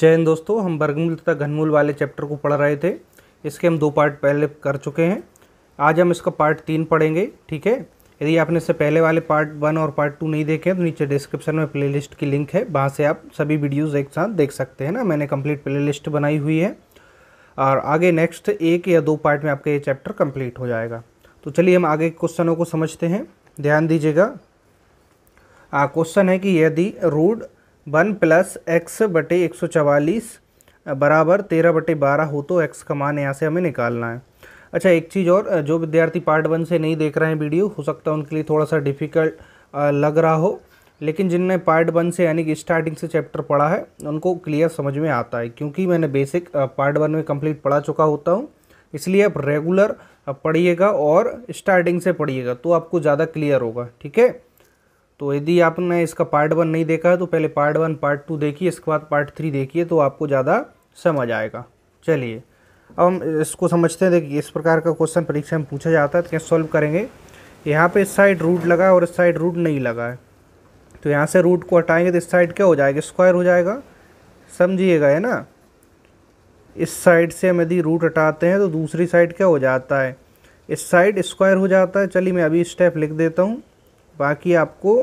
जय हिंद दोस्तों, हम वर्गमूल तथा घनमूल वाले चैप्टर को पढ़ रहे थे। इसके हम 2 पार्ट पहले कर चुके हैं। आज हम इसका पार्ट 3 पढ़ेंगे। ठीक है, यदि आपने इससे पहले वाले पार्ट 1 और पार्ट 2 नहीं देखे तो नीचे डिस्क्रिप्शन में प्लेलिस्ट की लिंक है, वहाँ से आप सभी वीडियोज़ एक साथ देख सकते हैं ना। मैंने कंप्लीट प्लेलिस्ट बनाई हुई है और आगे नेक्स्ट 1 या 2 पार्ट में आपका ये चैप्टर कंप्लीट हो जाएगा। तो चलिए हम आगे क्वेश्चनों को समझते हैं, ध्यान दीजिएगा। क्वेश्चन है कि यदि रूट 1 + x/144 बराबर 13/12 हो तो x का मान यहाँ से हमें निकालना है। अच्छा, एक चीज़ और, जो विद्यार्थी पार्ट 1 से नहीं देख रहे हैं वीडियो, हो सकता है उनके लिए थोड़ा सा डिफ़िकल्ट लग रहा हो, लेकिन जिनने पार्ट 1 से यानी कि स्टार्टिंग से चैप्टर पढ़ा है उनको क्लियर समझ में आता है, क्योंकि मैंने बेसिक पार्ट 1 में कंप्लीट पढ़ा चुका होता हूँ। इसलिए आप रेगुलर पढ़िएगा और स्टार्टिंग से पढ़िएगा तो आपको ज़्यादा क्लियर होगा। ठीक है, तो यदि आपने इसका पार्ट 1 नहीं देखा है तो पहले पार्ट 1 पार्ट 2 देखिए, इसके बाद पार्ट 3 देखिए, तो आपको ज़्यादा समझ आएगा। चलिए अब हम इसको समझते हैं। देखिए, इस प्रकार का क्वेश्चन परीक्षा में पूछा जाता है तो कैसे सॉल्व करेंगे। यहाँ पे इस साइड रूट लगा है और इस साइड रूट नहीं लगा है, तो यहाँ से रूट को हटाएंगे तो इस साइड क्या हो जाएगा, स्क्वायर हो जाएगा। समझिएगा, है ना। इस साइड से हम यदि रूट हटाते हैं तो दूसरी साइड क्या हो जाता है, इस साइड स्क्वायर हो जाता है। चलिए मैं अभी स्टेप लिख देता हूँ, बाकी आपको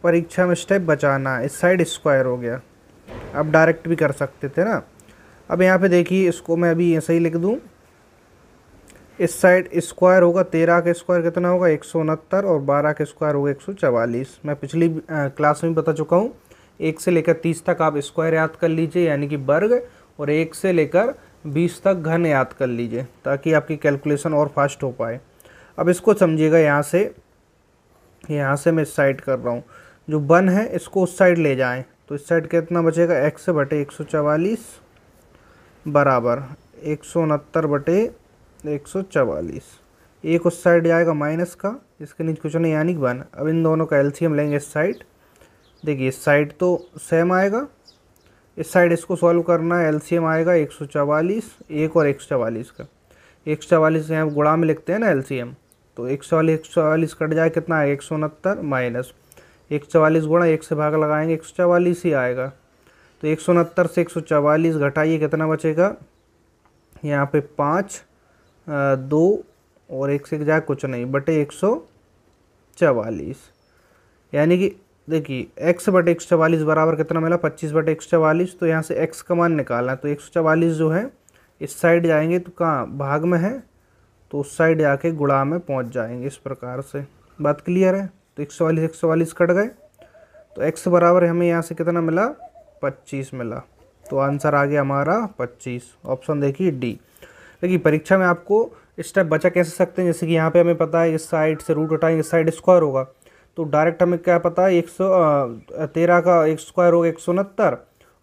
परीक्षा में स्टेप बचाना है। इस साइड स्क्वायर हो गया, अब डायरेक्ट भी कर सकते थे ना। अब यहाँ पे देखिए, इसको मैं अभी ऐसे ही लिख दूँ। इस साइड स्क्वायर होगा, 13 का स्क्वायर कितना होगा 169 और 12 का स्क्वायर होगा 144। मैं पिछली क्लास में बता चुका हूँ। 1 से लेकर 30 तक आप स्क्वायर याद कर लीजिए यानी कि वर्ग, और 1 से लेकर 20 तक घन याद कर लीजिए ताकि आपकी कैलकुलेशन और फास्ट हो पाए। अब इसको समझिएगा, यहाँ से मैं इस साइड कर रहा हूँ, जो 1 है इसको उस साइड ले जाएं तो इस साइड कितना बचेगा, x/144 बराबर 169/144। एक उस साइड जाएगा माइनस का, इसके नीचे कुछ नहीं यानी 1। अब इन दोनों का एलसीएम लेंगे इस साइड। देखिए इस साइड तो सेम आएगा, इस साइड इसको सॉल्व करना है, एलसीएम आएगा 144, 1 और 144 का। 144 यहाँ गुणा में लिखते हैं ना एलसीएम, तो 144 कट जाए, कितना आएगा 169 माइनस 144 गुणा 1 से भाग लगाएंगे 144 ही आएगा। तो 169 से 144 घटाइए, कितना बचेगा यहाँ पे 5, 2 और 1 से जाए कुछ नहीं बटे 144। यानी कि देखिए x/144 बराबर कितना मिला 25/144। तो यहाँ से x का मान निकालना है, तो 144 जो है इस साइड जाएंगे तो कहाँ भाग में है, तो उस साइड जाके गुणा में पहुँच जाएंगे। इस प्रकार से बात क्लियर है। तो 144 कट गए, तो x बराबर हमें यहाँ से कितना मिला 25 मिला, तो आंसर आ गया हमारा 25। ऑप्शन देखिए डी। देखिए परीक्षा में आपको स्टेप बचा कैसे सकते हैं, जैसे कि यहाँ पे हमें पता है इस साइड से रूट हटाएंगे, इस साइड स्क्वायर होगा, तो डायरेक्ट हमें क्या पता है 113 का एक स्क्वायर होगा 169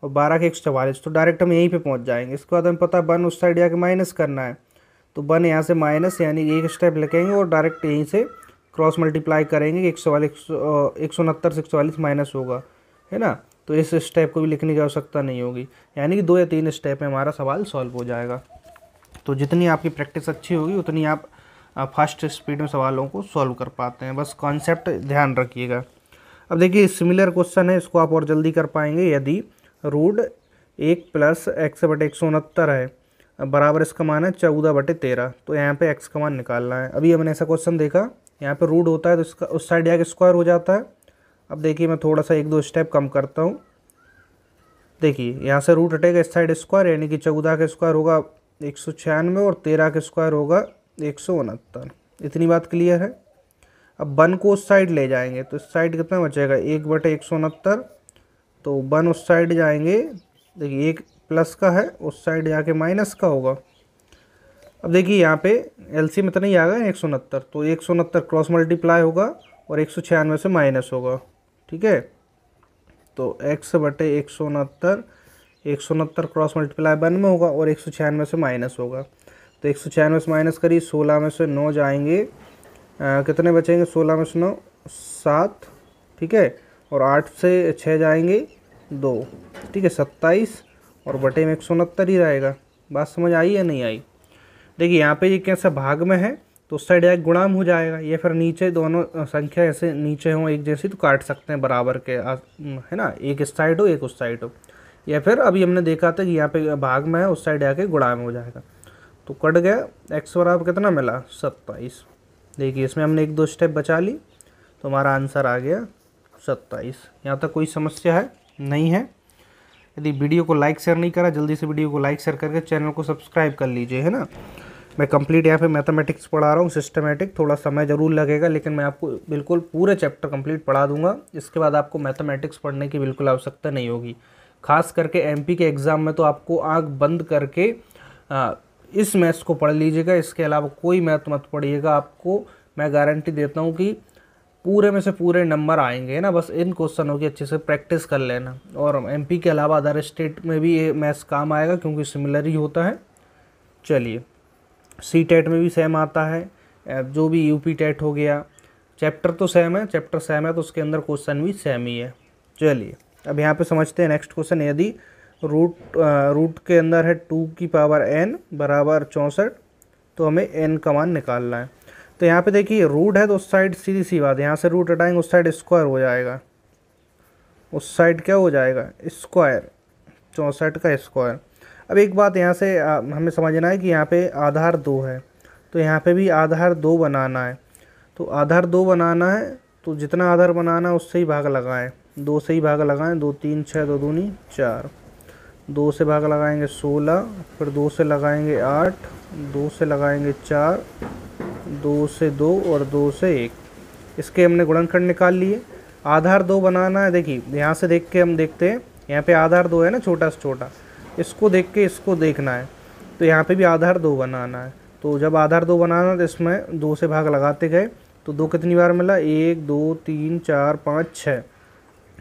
और 12 का 144, तो डायरेक्ट हम यहीं पे पहुँच जाएंगे। इसके बाद हमें पता है 1 उस साइड जाके माइनस करना है, तो 1 यहाँ से माइनस यानी एक स्टेप लिखेंगे और डायरेक्ट यहीं से क्रॉस मल्टीप्लाई करेंगे, 169 से 144 माइनस होगा, है ना। तो इस स्टेप को भी लिखने की आवश्यकता नहीं होगी, यानी कि 2 या 3 स्टेप में हमारा सवाल सॉल्व हो जाएगा। तो जितनी आपकी प्रैक्टिस अच्छी होगी उतनी आप फास्ट स्पीड में सवालों को सॉल्व कर पाते हैं। बस कॉन्सेप्ट ध्यान रखिएगा। अब देखिए सिमिलर क्वेश्चन है, इसको आप और जल्दी कर पाएंगे। यदि रूट 1 + x/169 है बराबर इसका मान है 14/13, तो यहाँ पे x का मान निकालना है। अभी हमने ऐसा क्वेश्चन देखा, यहाँ पे रूट होता है तो इसका उस साइड जाके स्क्वायर हो जाता है। अब देखिए मैं थोड़ा सा 1-2 स्टेप कम करता हूँ। देखिए यहाँ से रूट हटेगा, इस साइड स्क्वायर यानी कि 14 का स्क्वायर होगा 196 और 13 का स्क्वायर होगा 169। इतनी बात क्लियर है। अब 1 को उस साइड ले जाएंगे तो इस साइड कितना बचेगा 1/169, तो 1 उस साइड जाएंगे। देखिए 1 प्लस का है, उस साइड जाके माइनस का होगा। अब देखिए यहाँ पे एलसीएम इतना ही आ गया 169, तो 169 क्रॉस मल्टीप्लाई होगा और 196 से माइनस होगा। ठीक है, तो x/169 169 क्रॉस मल्टीप्लाई 1 में होगा और 196 से माइनस होगा। तो 196 से माइनस करिए, 16 में से 9 जाएंगे, कितने बचेंगे 16 में से 9 7, ठीक है, और 8 से 6 जाएंगे 2, ठीक है 27 और बटे में 169 ही रहेगा। बात समझ आई या नहीं आई। देखिए यहाँ पे ये कैसा भाग में है तो उस साइड एक गुणाम हो जाएगा, ये फिर नीचे दोनों संख्या ऐसे नीचे हों एक जैसी तो काट सकते हैं बराबर के, है ना, एक इस साइड हो एक उस साइड हो। या फिर अभी हमने देखा था कि यहाँ पे भाग में है, उस साइड आके गुणा में हो जाएगा। तो कट गया, x बराबर कितना मिला 27। देखिए इसमें हमने 1-2 स्टेप बचा ली तो हमारा आंसर आ गया 27। यहाँ तक कोई समस्या है नहीं है। यदि वीडियो को लाइक शेयर नहीं करा, जल्दी से वीडियो को लाइक शेयर करके चैनल को सब्सक्राइब कर लीजिए, है ना। मैं कंप्लीट यहाँ पे मैथमेटिक्स पढ़ा रहा हूँ, सिस्टमेटिक, थोड़ा समय ज़रूर लगेगा लेकिन मैं आपको बिल्कुल पूरे चैप्टर कंप्लीट पढ़ा दूंगा। इसके बाद आपको मैथमेटिक्स पढ़ने की बिल्कुल आवश्यकता नहीं होगी। खास करके एमपी के एग्ज़ाम में तो आपको आँख बंद करके इस मैथ्स को पढ़ लीजिएगा, इसके अलावा कोई मैथ मत पढ़िएगा। आपको मैं गारंटी देता हूँ कि पूरे में से पूरे नंबर आएंगे, है ना। बस इन क्वेश्चनों की अच्छे से प्रैक्टिस कर लेना। और एमपी के अलावा अदर स्टेट में भी ये मैथ्स काम आएगा क्योंकि सिमिलर ही होता है। चलिए, सी टेट में भी सेम आता है, जो भी यूपी टेट हो गया, चैप्टर तो सेम है, चैप्टर सेम है तो उसके अंदर क्वेश्चन भी सेम ही है। चलिए अब यहाँ पे समझते हैं नेक्स्ट क्वेश्चन। यदि रूट के अंदर है 2 की पावर n बराबर 64 तो हमें n का मान निकालना है। तो यहाँ पे देखिए रूट है तो उस साइड सीधी सी बात है, यहाँ से रूट हटाएंगे उस साइड स्क्वायर हो जाएगा, उस साइड क्या हो जाएगा स्क्वायर, 64 का स्क्वायर। अब एक बात यहाँ से हमें समझना है कि यहाँ पे आधार 2 है तो यहाँ पे भी आधार 2 बनाना है। तो आधार 2 बनाना है तो जितना आधार बनाना है उससे ही भाग लगाएं, 2 से ही भाग लगाएं। 2 3 6 2 दूनी 4, 2 से भाग लगाएंगे 16, फिर 2 से लगाएंगे 8, 2 से लगाएंगे 4, 2 से 2 और 2 से 1। इसके हमने गुणनखंड निकाल लिए। आधार 2 बनाना है, देखिए यहाँ से देख के हम देखते हैं, यहाँ पे आधार 2 है ना, छोटा से छोटा, इसको देख के इसको देखना है। तो यहाँ पे भी आधार 2 बनाना है। तो जब आधार 2 बनाना तो इसमें 2 से भाग लगाते गए तो 2 कितनी बार मिला, 1 2 3 4 5 6,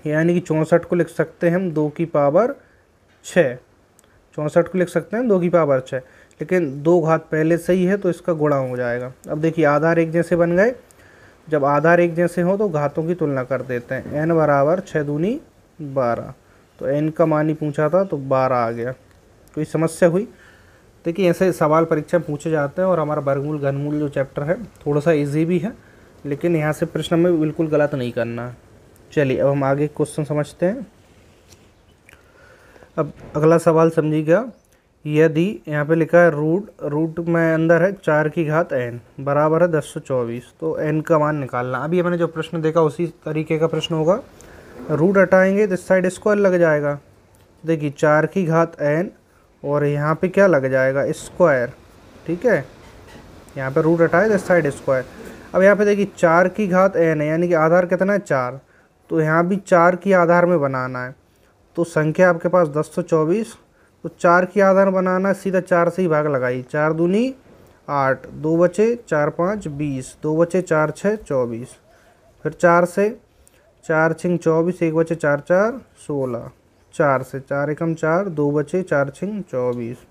यानी कि 64 को लिख सकते हैं हम 2 की पावर 6। 64 को लिख सकते हैं 2 की पावर 6, लेकिन 2 घात पहले से ही है तो इसका गुणा हो जाएगा। अब देखिए आधार एक जैसे बन गए, जब आधार एक जैसे हो तो घातों की तुलना कर देते हैं। n बराबर 6 दूनी 12, तो n का मान ही पूछा था तो 12 आ गया। कोई समस्या हुई? देखिए ऐसे सवाल परीक्षा में पूछे जाते हैं और हमारा वर्गमूल घनमूल जो चैप्टर है थोड़ा सा इजी भी है, लेकिन यहाँ से प्रश्न में बिल्कुल गलत नहीं करना है। चलिए अब हम आगे क्वेश्चन समझते हैं। अब अगला सवाल समझिएगा। यदि यहाँ पे लिखा है रूट में अंदर है 4 की घात n बराबर है 1024, तो n का मान निकालना। अभी मैंने जो प्रश्न देखा उसी तरीके का प्रश्न होगा। रूट हटाएंगे तो इस साइड स्क्वायर लग जाएगा। देखिए 4 की घात n और यहाँ पे क्या लग जाएगा स्क्वायर, ठीक है। यहाँ पे रूट हटाए तो इस साइड स्क्वायर। अब यहाँ पे देखिए 4 की घात n है, यानी कि आधार कितना है 4, तो यहाँ भी 4 की आधार में बनाना है। तो संख्या आपके पास 1024, तो 4 की आधार बनाना है, सीधा 4 से ही भाग लगाई। 4 दूनी 8, 2 बचे 4 5 20, 2 बचे 4 6 24, फिर 4 से 4 छिंग 24, 1 बचे 4 4 16, 4 से 4 एकम 4, 2 बचे 4 छिंग 24,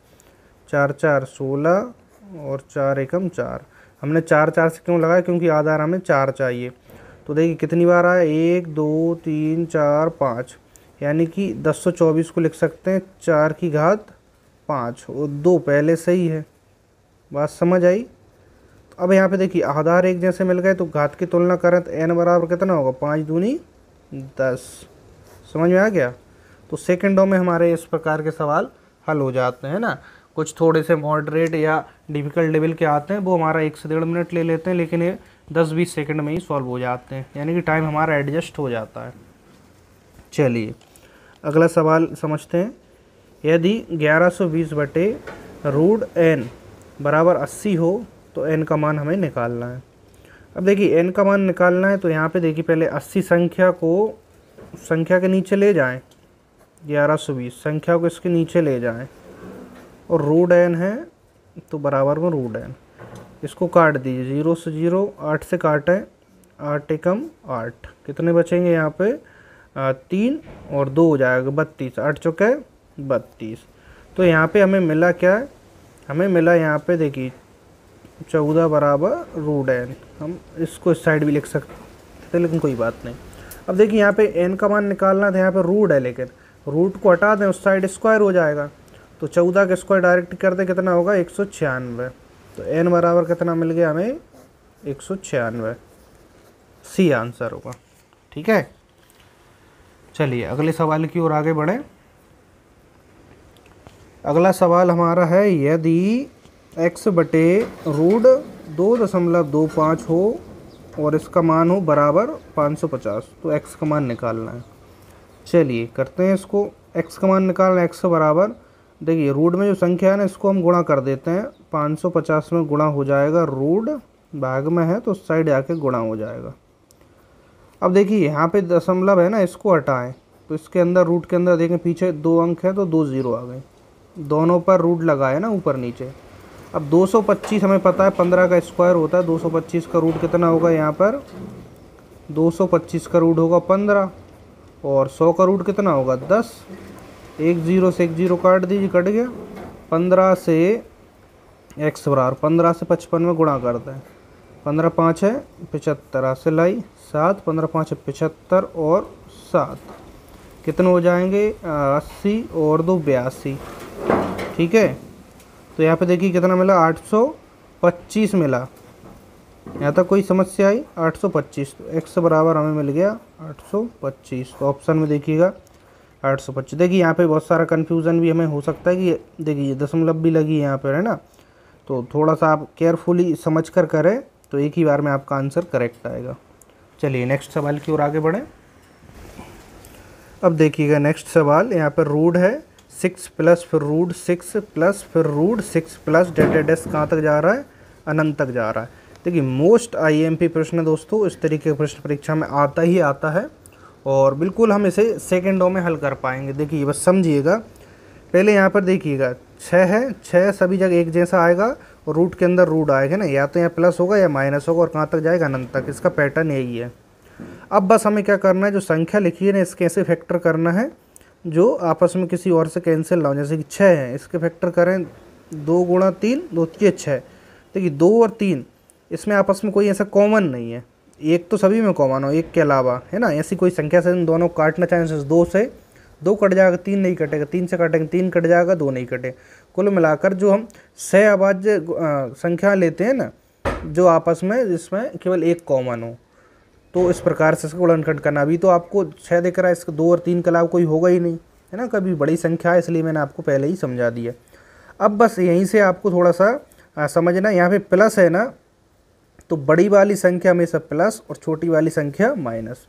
4 4 16 और 4 एकम 4। हमने 4 4 से क्यों लगाया, क्योंकि आधार हमें 4 चाहिए। तो देखिए कितनी बार आया, 1 2 3 4 5, यानी कि 1024 को लिख सकते हैं 4 की घात 5 और 2 पहले से ही है। बात समझ आई? तो अब यहाँ पे देखिए आधार एक जैसे मिल गए तो घात की तुलना करें तो n बराबर कितना होगा, 5 दूनी 10। समझ में आ गया? तो सेकंडों में हमारे इस प्रकार के सवाल हल हो जाते हैं ना। कुछ थोड़े से मॉडरेट या डिफ़िकल्ट लेवल के आते हैं, वो हमारा 1 से 1.5 मिनट ले लेते हैं, लेकिन ये 10-20 सेकंड में ही सॉल्व हो जाते हैं, यानी कि टाइम हमारा एडजस्ट हो जाता है। चलिए अगला सवाल समझते हैं। यदि 1120 बटे रूट n बराबर 80 हो तो n का मान हमें निकालना है। अब देखिए n का मान निकालना है तो यहाँ पे देखिए पहले 80 संख्या को संख्या के नीचे ले जाएं, 1120 संख्या को इसके नीचे ले जाएं और रूट n है तो बराबर में रूट n, इसको काट दीजिए, 0 से 0, 8 से काटें, 8 एकम 8, कितने बचेंगे यहाँ पे 3 और 2 हो जाएगा 32, 8 चौके 32। तो यहाँ पे हमें मिला क्या है, हमें मिला यहाँ पे देखिए 14 बराबर रूट n। हम इसको इस साइड भी लिख सकते थे लेकिन कोई बात नहीं। अब देखिए यहाँ पे n का मान निकालना था, यहाँ पे रूट है लेकिन रूट को हटा दें उस साइड स्क्वायर हो जाएगा। तो 14 का स्क्वायर डायरेक्ट कर दें, कितना होगा 196। तो n बराबर कितना मिल गया हमें 196, सी आंसर होगा। ठीक है, चलिए अगले सवाल की ओर आगे बढ़ें। अगला सवाल हमारा है, यदि x बटे रूट 2.25 हो और इसका मान हो बराबर 550, तो x का मान निकालना है। चलिए करते हैं इसको। x का मान निकालना है, x के बराबर, देखिए रूट में जो संख्या है ना इसको हम गुणा कर देते हैं। 550 में गुणा हो जाएगा, रूट भाग में है तो उस साइड आके गुणा हो जाएगा। अब देखिए यहाँ पे दशमलव है ना, इसको हटाएं तो इसके अंदर रूट के अंदर देखें पीछे 2 अंक है तो 2 0 आ गए, दोनों पर रूट लगाए ना ऊपर नीचे। अब 225 हमें पता है 15 का स्क्वायर होता है, 225 का रूट कितना होगा, यहाँ पर 225 का रूट होगा 15 और 100 का रूट कितना होगा 10। एक 0 से एक 0 काट दीजिए, कट गया। 15 से x बराबर 15 से 55 में गुणा करते हैं। 15 5 है 75, से लाई 7, 15 5 है 75 और 7 कितने हो जाएंगे 80 और 2 82। ठीक है, तो यहाँ पे देखिए कितना मिला 825 मिला। यहाँ तक कोई समस्या आई? 825, तो x बराबर हमें मिल गया 825। तो ऑप्शन में देखिएगा 825। देखिए यहाँ पे बहुत सारा कन्फ्यूज़न भी हमें हो सकता है कि देखिए दशमलव भी लगी यहाँ पर है ना, तो थोड़ा सा आप केयरफुली समझ कर करें तो एक ही बार में आपका आंसर करेक्ट आएगा। चलिए नेक्स्ट सवाल की ओर आगे बढ़ें। अब देखिएगा नेक्स्ट सवाल, यहाँ पर रूट है 6 प्लस फिर रूट 6 प्लस फिर रूट 6 प्लस डेस कहाँ तक जा रहा है, अनंत तक जा रहा है। देखिए मोस्ट IMP प्रश्न है दोस्तों, इस तरीके के प्रश्न परीक्षा में आता ही आता है और बिल्कुल हम इसे सेकेंडों में हल कर पाएंगे। देखिए बस समझिएगा, पहले यहाँ पर देखिएगा 6 है, 6 सभी जगह एक जैसा आएगा और रूट के अंदर रूट आएगा ना, या तो यहाँ प्लस होगा या माइनस होगा और कहाँ तक जाएगा, अनंत तक। इसका पैटर्न यही है। अब बस हमें क्या करना है, जो संख्या लिखी है ना इसके ऐसे फैक्टर करना है जो आपस में किसी और से कैंसिल ना हो। जैसे कि 6 है, इसके फैक्टर करें 2 गुणा 3, 2 3 6। देखिए 2 और 3 इसमें आपस में कोई ऐसा कॉमन नहीं है, एक तो सभी में कॉमन हो एक के अलावा, है ना। ऐसी कोई संख्या से इन दोनों काटना चाहें, जैसे 2 से 2 कट जाएगा, 3 नहीं कटेगा, 3 से काटेंगे 3 कट जाएगा, 2 नहीं कटे। कुल मिलाकर जो हम 6 अभाज्य संख्या लेते हैं ना, जो आपस में जिसमें केवल एक कॉमन हो, तो इस प्रकार से इसका गुणनखंड करना। अभी तो आपको 6 दिख रहा है, इसका 2 और 3 के अलावा कोई होगा ही नहीं, है ना। कभी बड़ी संख्या है इसलिए मैंने आपको पहले ही समझा दिया। अब बस यहीं से आपको थोड़ा सा समझना, यहाँ पे प्लस है ना, तो बड़ी वाली संख्या हमेशा प्लस और छोटी वाली संख्या माइनस।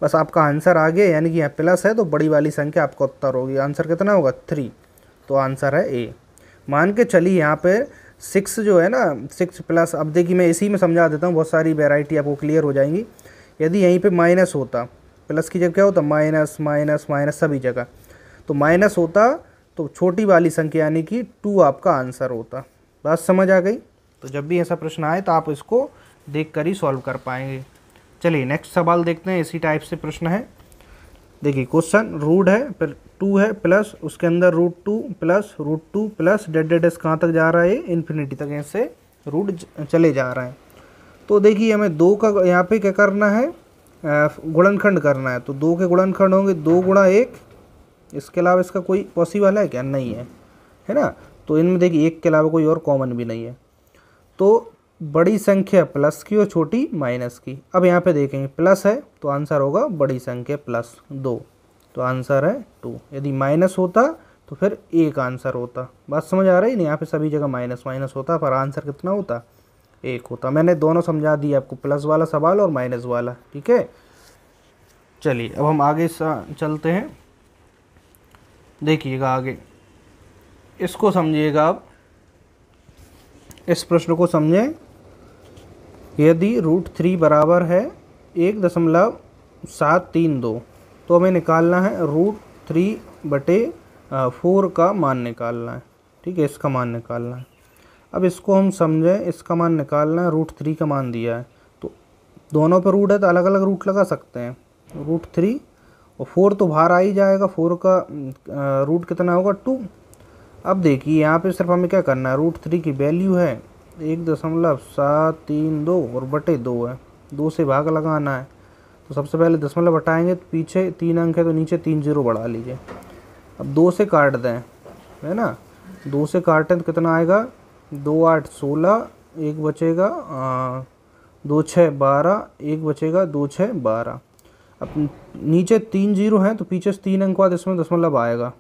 बस आपका आंसर आ गया, यानी कि यहाँ प्लस है तो बड़ी वाली संख्या आपका उत्तर होगी। आंसर कितना होगा 3, तो आंसर है ए। मान के चलिए यहाँ पे 6 जो है ना, 6 प्लस, अब देखिए मैं इसी में समझा देता हूँ, बहुत सारी वेराइटी आपको क्लियर हो जाएंगी। यदि यहीं पे माइनस होता, प्लस की जगह क्या होता, माइनस माइनस माइनस सभी जगह, तो माइनस होता तो छोटी वाली संख्या यानी कि 2 आपका आंसर होता। बात समझ आ गई? तो जब भी ऐसा प्रश्न आए तो आप इसको देख कर ही सॉल्व कर पाएंगे। चलिए नेक्स्ट सवाल देखते हैं, इसी टाइप से प्रश्न है। देखिए क्वेश्चन, रूट है फिर 2 है प्लस उसके अंदर रूट 2 प्लस डेस कहाँ तक जा रहा है, इन्फिनिटी तक ऐसे रूट चले जा रहा है। तो देखिए हमें 2 का यहाँ पे क्या करना है, गुणनखंड करना है। तो 2 के गुणनखंड होंगे 2 गुणा 1, इसके अलावा इसका कोई पॉसिबल है क्या, नहीं है, है ना। तो इनमें देखिए 1 के अलावा कोई और कॉमन भी नहीं है। तो बड़ी संख्या प्लस की और छोटी माइनस की। अब यहाँ पे देखेंगे प्लस है तो आंसर होगा बड़ी संख्या प्लस 2, तो आंसर है 2। यदि माइनस होता तो फिर 1 आंसर होता। बात समझ आ रही नहीं, यहाँ पे सभी जगह माइनस माइनस होता पर आंसर कितना होता, 1 होता। मैंने दोनों समझा दिया आपको, प्लस वाला सवाल और माइनस वाला, ठीक है। चलिए अब हम आगे चलते हैं। देखिएगा आगे, इसको समझिएगा। अब इस प्रश्न को समझें। यदि रूट 3 बराबर है 1.732, तो हमें निकालना है रूट 3/4 का मान निकालना है, ठीक है, इसका मान निकालना है। अब इसको हम समझें, इसका मान निकालना है, रूट 3 का मान दिया है तो दोनों पे रूट है तो अलग अलग रूट लगा सकते हैं। रूट 3 और 4 तो बाहर आ ही जाएगा, 4 का रूट कितना होगा 2। अब देखिए यहाँ पे सिर्फ हमें क्या करना है, रूट 3 की वैल्यू है 1.732 और बटे 2 है, 2 से भाग लगाना है। तो सबसे पहले दशमलव हटाएंगे तो पीछे 3 अंक है तो नीचे 3 0 बढ़ा लीजिए। अब 2 से काट दें, है ना, 2 से काटें तो कितना आएगा, 2 8 16, 1 बचेगा 2 6 12, 1 बचेगा 2 6 12। अब नीचे 3 0 हैं तो पीछे से 3 अंक बाद इसमें दशमलव आएगा,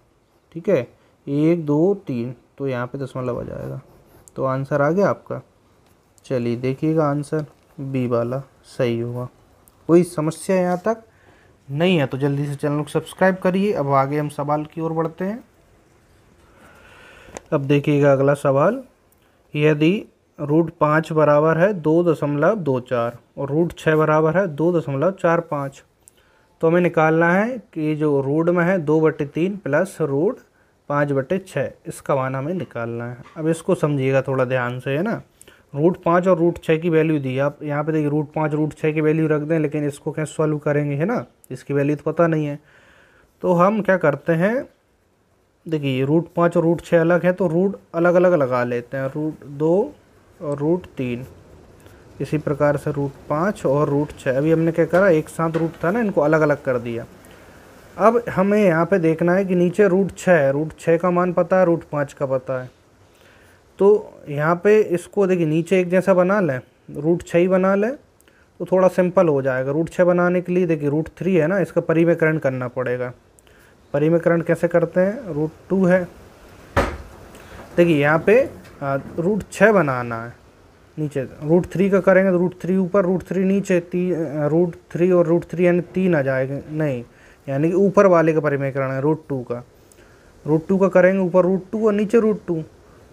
ठीक है, 1 2 3, तो यहाँ पे दशमलव आ जाएगा। तो आंसर आ गया आपका। चलिए देखिएगा आंसर बी वाला सही होगा। कोई समस्या यहाँ तक नहीं है तो जल्दी से चैनल को सब्सक्राइब करिए। अब आगे हम सवाल की ओर बढ़ते हैं। अब देखिएगा अगला सवाल, यदि √5 बराबर है 2.24 और √6 बराबर है 2.45, तो हमें निकालना है कि जो रूट में है 2/3 प्लस √5/6, इसका मान हमें निकालना है। अब इसको समझिएगा थोड़ा ध्यान से, है ना। √5 और √6 की वैल्यू दी, आप यहाँ पे देखिए √5 √6 की वैल्यू रख दें, लेकिन इसको कैसे सॉल्व करेंगे, है ना, इसकी वैल्यू तो पता नहीं है। तो हम क्या करते हैं, देखिए √5 और √6 अलग है तो रूट अलग अलग लगा लेते हैं, √2 और √3। इसी प्रकार से √5 और √6, अभी हमने क्या करा, एक साथ रूट था ना, इनको अलग अलग कर दिया। अब हमें यहाँ पे देखना है कि नीचे √6 है, √6 का मान पता है, √5 का पता है। तो यहाँ पे इसको देखिए नीचे एक जैसा बना लें, √6 ही बना लें तो थोड़ा सिंपल हो जाएगा। √6 बनाने के लिए देखिए √3 है ना, इसका परिमेकरण करना पड़ेगा। परिमेकरण कैसे करते हैं, √2 है, देखिए यहाँ पे √6 बनाना है, नीचे √3 का करेंगे तो √3 ऊपर √3 नीचे, √3 और √3 यानी 3 आ जाएगा, नहीं यानी कि ऊपर वाले का परिमेकरण है √2 का। √2 का करेंगे ऊपर √2 और नीचे √2,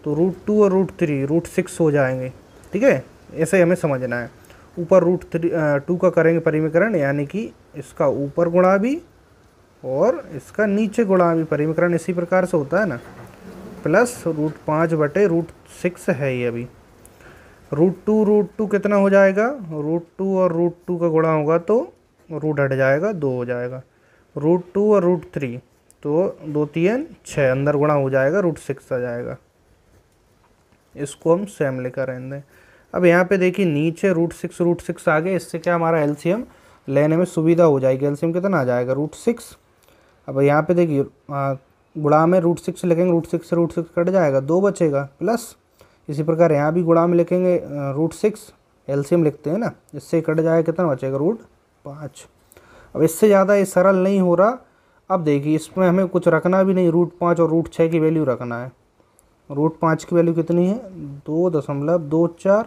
तो √2 और √3 √6 हो जाएंगे। ठीक है, ऐसे हमें समझना है। ऊपर √2 का करेंगे परिमेकरण, यानी कि इसका ऊपर गुणा भी और इसका नीचे गुणा भी, परिमेकरण इसी प्रकार से होता है ना, प्लस √5/√6 है ये। अभी √2 कितना हो जाएगा, √2 और √2 का गुणा होगा तो रूट हट जाएगा, 2 हो जाएगा। √2 और √3 तो 2 3 6, अंदर गुणा हो जाएगा, √6 आ जाएगा। इसको हम सेम लेकर रहने दें। अब यहाँ पे देखिए नीचे √6 आ गए, इससे क्या हमारा एलसीएम लेने में सुविधा हो जाएगी। एलसीएम कितना आ जाएगा, √6। अब यहाँ पे देखिए गुणा में √6 लिखेंगे, √6 से √6 कट जाएगा, 2 बचेगा, प्लस इसी प्रकार यहाँ भी गुणा में लिखेंगे √6, एलसीएम लिखते हैं ना, इससे कट जाएगा, कितना बचेगा, √5। अब इससे ज़्यादा ये सरल नहीं हो रहा। अब देखिए इसमें हमें कुछ रखना भी नहीं, √5 और √6 की वैल्यू रखना है। √5 की वैल्यू कितनी है, 2.24,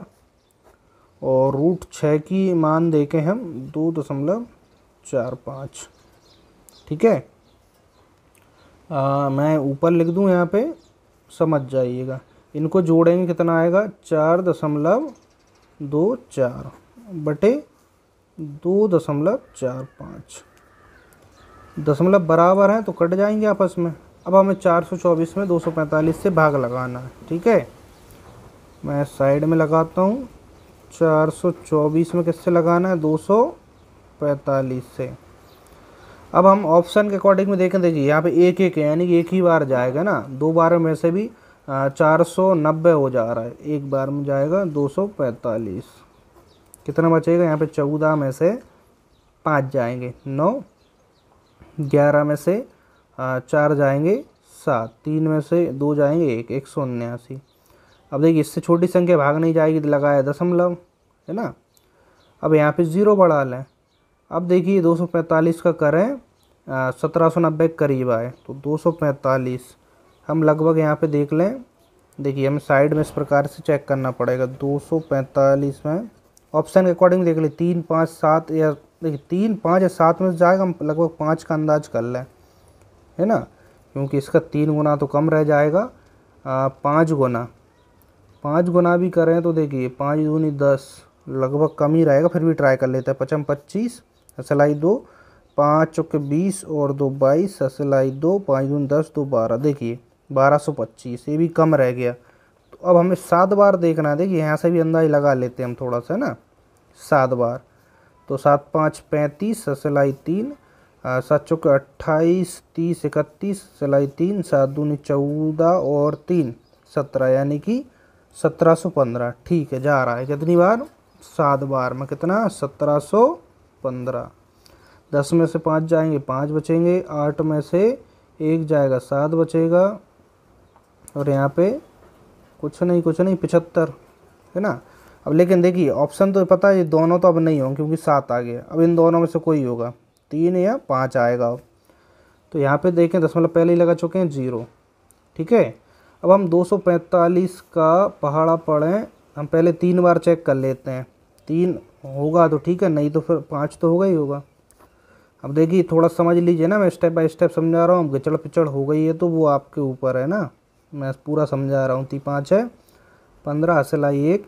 और √6 की मान देखें हम 2.45। ठीक है, मैं ऊपर लिख दूं, यहाँ पे समझ जाइएगा। इनको जोड़ेंगे कितना आएगा, 4.24 बटे 2.45। दशमलव बराबर हैं तो कट जाएंगे आपस में। अब हमें 424 में 245 से भाग लगाना है। ठीक है, मैं साइड में लगाता हूँ। 424 में किससे लगाना है, 245 से। अब हम ऑप्शन के अकॉर्डिंग में देखें, देखिए यहाँ पे एक एक है, यानी कि एक ही बार जाएगा ना, 2 बार में से भी 490 हो जा रहा है, एक बार में जाएगा 245। कितना बचेगा, यहाँ पे 14 में से 5 जाएंगे 9, 11 में से 4 जाएंगे 7, 3 में से 2 जाएंगे 1, 179। अब देखिए इससे छोटी संख्या भाग नहीं जाएगी तो लगाया दशमलव, है ना। अब यहाँ पे 0 बढ़ा लें। अब देखिए 245 का करें 1790 के करीब आए तो 245 हम लगभग यहाँ पे देख लें। देखिए हमें साइड में इस प्रकार से चेक करना पड़ेगा। 245 में ऑप्शन के अकॉर्डिंग देख ले, 3 5 7, या देखिए 3 5 या 7 में से जाएगा, हम लगभग 5 का अंदाज कर लें, है ना, क्योंकि इसका 3 गुना तो कम रह जाएगा। 5 गुना भी करें तो देखिए 5 दूनी 10, लगभग कम ही रहेगा, फिर भी ट्राई कर लेते हैं। 55 25 असलाई 2, 5 चौके 20 और 2 22 असलाई 2, 5 दूनी 10 2 12, देखिए 1225, ये भी कम रह गया। तो अब हमें 7 बार देखना है। देखिए यहाँ से भी अंदाज लगा लेते हैं हम थोड़ा सा, ना 7 बार, तो 7 5 35 असलाई 3, 7 चौके 28 30 31 असलाई 3, 7 दूनी 14 और 3 17, यानी कि 1715। ठीक है, जा रहा है कितनी बार, 7 बार में कितना, 1715। 10 में से 5 जाएंगे 5 बचेंगे, 8 में से 1 जाएगा 7 बचेगा, और यहाँ पे कुछ नहीं 75, है ना। अब लेकिन देखिए ऑप्शन तो पता है, ये दोनों तो अब नहीं होंगे क्योंकि 7 आ गया। अब इन दोनों में से कोई होगा, 3 या 5 आएगा अब। तो यहाँ पे देखें दशमलव पहले ही लगा चुके हैं 0। ठीक है। अब हम 245 का पहाड़ा पढ़ें, हम पहले 3 बार चेक कर लेते हैं। 3 होगा तो ठीक है, नहीं तो फिर 5 तो होगा ही होगा। अब देखिए थोड़ा समझ लीजिए ना, मैं स्टेप बाय स्टेप समझा रहा हूँ। गिचड़ पिचड़ हो गई है तो वो आपके ऊपर है ना, मैं पूरा समझा रहा हूँ। 3 5 है 15, असलाई 1,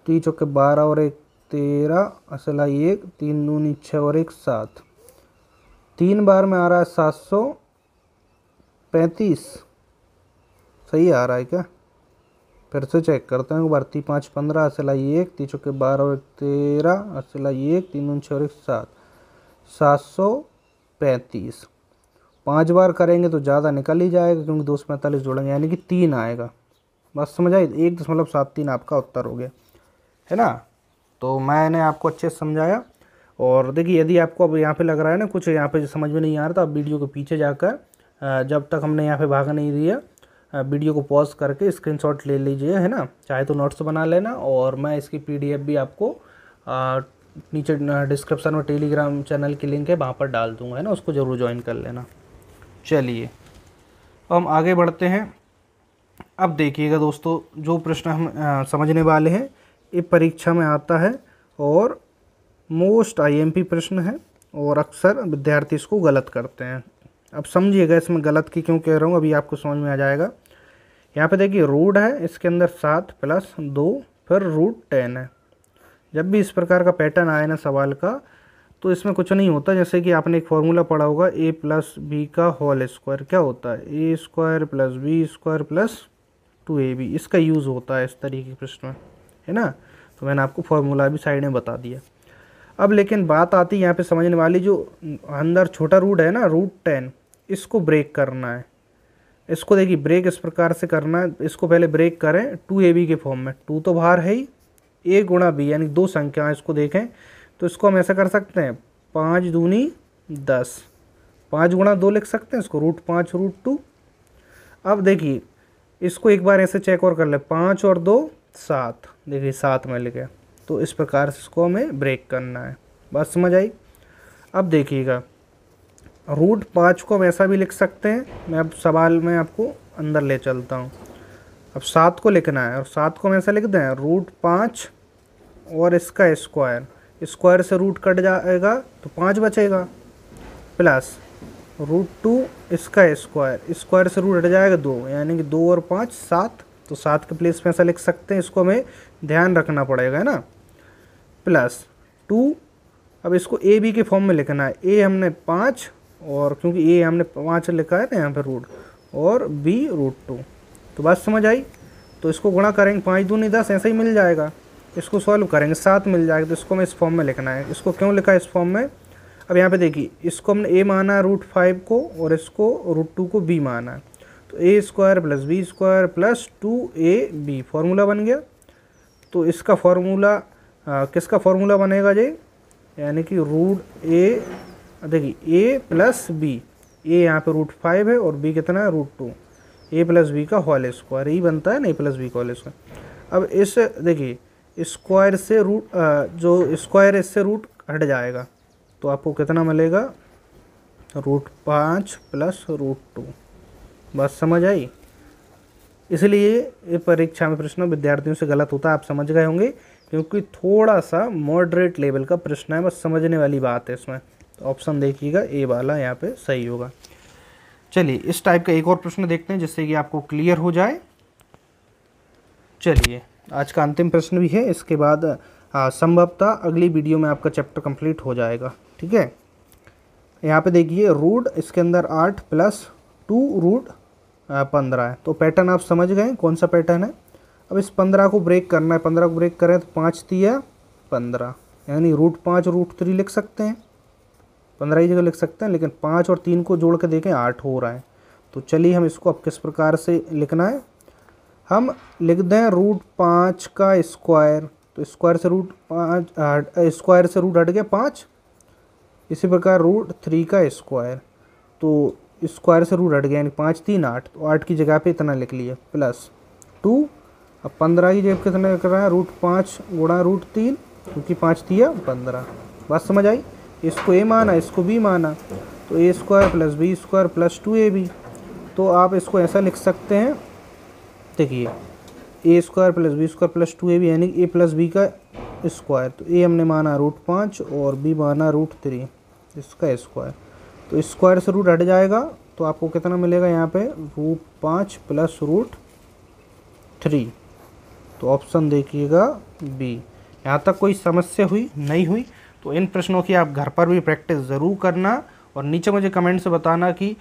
3 चौके 12 और 1 13, असलाई 1, 3 दूनी 6 और 1 7। 3 बार में आ रहा है 735, सही आ रहा है क्या? फिर से चेक करते हैं एक बार। 3 5 15, असलाई 1, 3 चौके 12 और 1 13, असलाई 1, 3 दूनी 6 और 1 7, 735। 5 बार करेंगे तो ज़्यादा निकल ही जाएगा, क्योंकि 245 जोड़ेंगे यानी कि 3 आएगा। बस समझ आई? 1.73 आपका उत्तर हो गया, है ना। तो मैंने आपको अच्छे से समझाया। और देखिए यदि आपको अब यहाँ पे लग रहा है ना कुछ यहाँ पे समझ में नहीं आ रहा, तो आप वीडियो के पीछे जाकर जब तक हमने यहाँ पे भाग नहीं दिया, वीडियो को पॉज करके स्क्रीनशॉट ले लीजिए, है ना। चाहे तो नोट्स बना लेना, और मैं इसकी PDF भी आपको नीचे डिस्क्रिप्शन में टेलीग्राम चैनल की लिंक है वहाँ पर डाल दूँगा, है ना। उसको ज़रूर ज्वाइन कर लेना। चलिए हम आगे बढ़ते हैं। अब देखिएगा दोस्तों, जो प्रश्न हम समझने वाले हैं ये परीक्षा में आता है और मोस्ट IMP प्रश्न है, और अक्सर विद्यार्थी इसको गलत करते हैं। अब समझिएगा इसमें गलत की क्यों कह रहा हूँ, अभी आपको समझ में आ जाएगा। यहाँ पे देखिए रूट है, इसके अंदर 7 + 2 फिर √10 है। जब भी इस प्रकार का पैटर्न आए ना सवाल का, तो इसमें कुछ नहीं होता। जैसे कि आपने एक फॉर्मूला पढ़ा होगा, a + b का होल स्क्वायर क्या होता है, a² + b² + 2ab। इसका यूज़ होता है इस तरीके के प्रश्न में, है ना। तो मैंने आपको फॉर्मूला भी साइड में बता दिया। अब लेकिन बात आती है यहाँ पे समझने वाली, जो अंदर छोटा रूट है ना √10, इसको ब्रेक करना है। इसको देखिए ब्रेक इस प्रकार से करना है। इसको पहले ब्रेक करें 2ab के फॉर्म में। 2 तो बाहर है ही, a × b यानी 2 संख्या। इसको देखें तो इसको हम ऐसा कर सकते हैं, 5 दूनी 10, 5 × 2 लिख सकते हैं इसको, √5 √2। अब देखिए इसको एक बार ऐसे चेक और कर ले, 5 और 2 7, देखिए 7 में लिखे। तो इस प्रकार से इसको हमें ब्रेक करना है। बात समझ आई? अब देखिएगा √5 को हम ऐसा भी लिख सकते हैं। मैं अब सवाल में आपको अंदर ले चलता हूँ। अब 7 को लिखना है, और 7 को हम ऐसा लिख दें, √5 और इसका स्क्वायर, स्क्वायर से रूट कट जाएगा तो 5 बचेगा, प्लस √2 इसका स्क्वायर, स्क्वायर से रूट हट जाएगा 2, यानी कि 2 और 5 7। तो 7 के प्लेस में ऐसा लिख सकते हैं, इसको हमें ध्यान रखना पड़ेगा, है ना। प्लस 2, अब इसको AB के फॉर्म में लिखना है। A हमने 5, और क्योंकि A हमने 5 लिखा है ना यहाँ पे रूट, और B √2। तो बात समझ आई? तो इसको गुणा करेंगे, 5 दूनी 10 ऐसा ही मिल जाएगा। इसको सॉल्व करेंगे 7 मिल जाएगा। तो इसको हमें इस फॉर्म में लिखना है। इसको क्यों लिखा है इस फॉर्म में? अब यहाँ पे देखिए इसको हमने A माना √5 को, और इसको √2 को B माना है। तो a² + b² + 2ab फार्मूला बन गया। तो इसका फार्मूला किसका फार्मूला बनेगा जी, यानी कि √a, देखिए a + b, a यहाँ पे √5 है और b कितना है √2, a + b का होल स्क्वायर, यही बनता है ना, a + b का होल स्क्वायर। अब इस देखिए स्क्वायर से रूट, जो स्क्वायर इससे रूट हट जाएगा, तो आपको कितना मिलेगा, √5 + √2। बात समझ आई? इसलिए ये परीक्षा में प्रश्न विद्यार्थियों से गलत होता है, आप समझ गए होंगे, क्योंकि थोड़ा सा मॉडरेट लेवल का प्रश्न है, बस समझने वाली बात है इसमें। तो ऑप्शन देखिएगा ए वाला यहाँ पे सही होगा। चलिए इस टाइप का एक और प्रश्न देखते हैं जिससे कि आपको क्लियर हो जाए। चलिए आज का अंतिम प्रश्न भी है, इसके बाद संभवतः अगली वीडियो में आपका चैप्टर कंप्लीट हो जाएगा, ठीक है। यहाँ पे देखिए रूट इसके अंदर 8 + 2 √15 है। तो पैटर्न आप समझ गए कौन सा पैटर्न है। अब इस 15 को ब्रेक करना है। 15 को ब्रेक करें तो 5 × 15, यानी √5 √3 लिख सकते हैं, 15 ही जगह लिख सकते हैं, लेकिन 5 और 3 को जोड़ के देखें 8 हो रहा है। तो चलिए हम इसको अब किस प्रकार से लिखना है, हम लिख दें √5 का स्क्वायर, तो स्क्वायर से स्क्वायर से रूट हट गया 5। इसी प्रकार √3 का स्क्वायर, तो स्क्वायर से रूट हट गया, यानी 5 3 8, तो 8 की जगह पे इतना लिख लिया, प्लस 2। अब 15 की जगह कितना लिख रहा है, √5 × √3, क्योंकि 5 3 15। बात समझ आई? इसको a माना, इसको b माना, तो a² + b² + 2ab। तो आप इसको ऐसा लिख सकते हैं, देखिए a square plus b square plus 2ab यानी ए प्लस बी का स्क्वायर। तो ए हमने माना √5 और बी माना √3 इसका स्क्वायर। तो स्क्वायर से रूट हट जाएगा तो आपको कितना मिलेगा यहाँ पे √5 प्लस √3। तो ऑप्शन देखिएगा बी। यहाँ तक कोई समस्या हुई नहीं हुई? तो इन प्रश्नों की आप घर पर भी प्रैक्टिस ज़रूर करना और नीचे मुझे कमेंट से बताना कि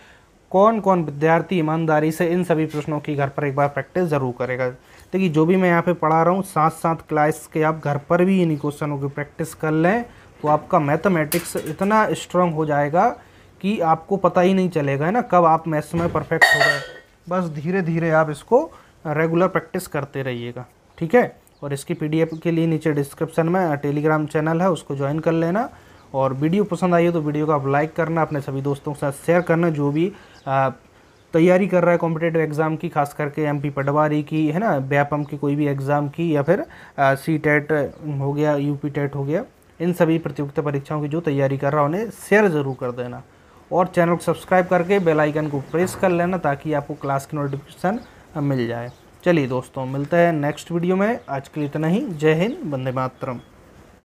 कौन कौन विद्यार्थी ईमानदारी से इन सभी प्रश्नों की घर पर एक बार प्रैक्टिस ज़रूर करेगा। देखिए जो भी मैं यहाँ पे पढ़ा रहा हूँ साथ साथ क्लास के आप घर पर भी इन्हीं क्वेश्चनों की प्रैक्टिस कर लें तो आपका मैथमेटिक्स इतना स्ट्रांग हो जाएगा कि आपको पता ही नहीं चलेगा है ना कब आप मैथ्स में परफेक्ट हो गए। बस धीरे धीरे आप इसको रेगुलर प्रैक्टिस करते रहिएगा, ठीक है। और इसकी पीडीएफ के लिए नीचे डिस्क्रिप्शन में टेलीग्राम चैनल है, उसको ज्वाइन कर लेना। और वीडियो पसंद आई हो तो वीडियो को आप लाइक करना, अपने सभी दोस्तों के साथ शेयर करना जो भी तैयारी कर रहा है कॉम्पिटेटिव एग्ज़ाम की, खास करके एमपी पटवारी की है ना, व्यापम की कोई भी एग्ज़ाम की, या फिर सीटेट हो गया, यूपी टेट हो गया, इन सभी प्रतियोगिता परीक्षाओं की जो तैयारी कर रहा है उन्हें शेयर ज़रूर कर देना। और चैनल को सब्सक्राइब करके बेल आइकन को प्रेस कर लेना ताकि आपको क्लास की नोटिफिकेशन मिल जाए। चलिए दोस्तों मिलते हैं नेक्स्ट वीडियो में। आज के लिए इतना ही। जय हिंद, वंदे मातरम।